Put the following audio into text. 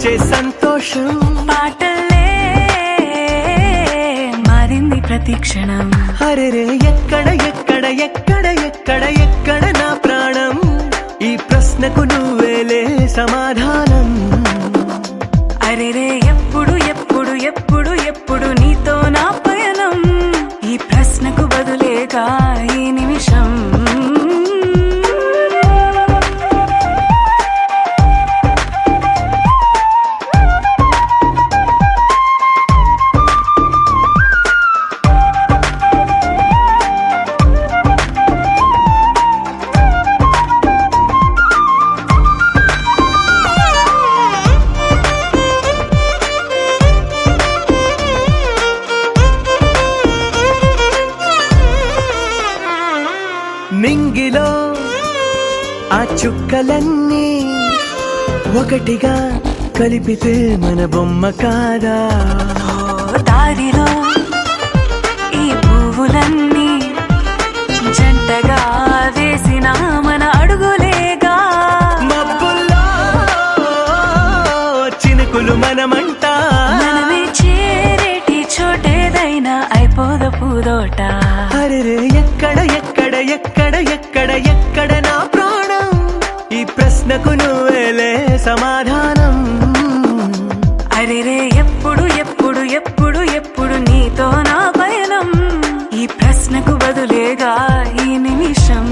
వచ్చే సంతోషం పాటలే మారింది ప్రతి క్షణం. అరెరే ఎక్కడ ఎక్కడ ఎక్కడ ఎక్కడ ఎక్కడ నా ప్రాణం, ఈ ప్రశ్నకు నువ్వేలే సమాధానం. అరెరే ఎప్పుడు ఎప్పుడు ఎప్పుడు ఎప్పుడు నీతో నా పయనం, ఈ ప్రశ్నకు బదులేగా ఈ నిమిషం. నింగిలో ఆ చుక్కలన్నీ ఒకటిగా కలిపితే మన బొమ్మ కాదా? దారిలో ఈ పువ్వులన్నీ జంటగా వేసిన మన అడుగులేగా. మబ్బుల్లో చినుకులు మనమంట, మనమే చేరేటి చోటేదైనా అయిపోదు పూదోట. అరెరే ఎక్కడ ఎక్కడ ఎక్కడ ఎక్కడ ఎక్కడ నా ప్రాణం, ఈ ప్రశ్నకు నువ్వేలే సమాధానం. అరెరే ఎప్పుడు ఎప్పుడు ఎప్పుడు ఎప్పుడు నీతో నా పయనం, ఈ ప్రశ్నకు బదులేగా ఈ నిమిషం.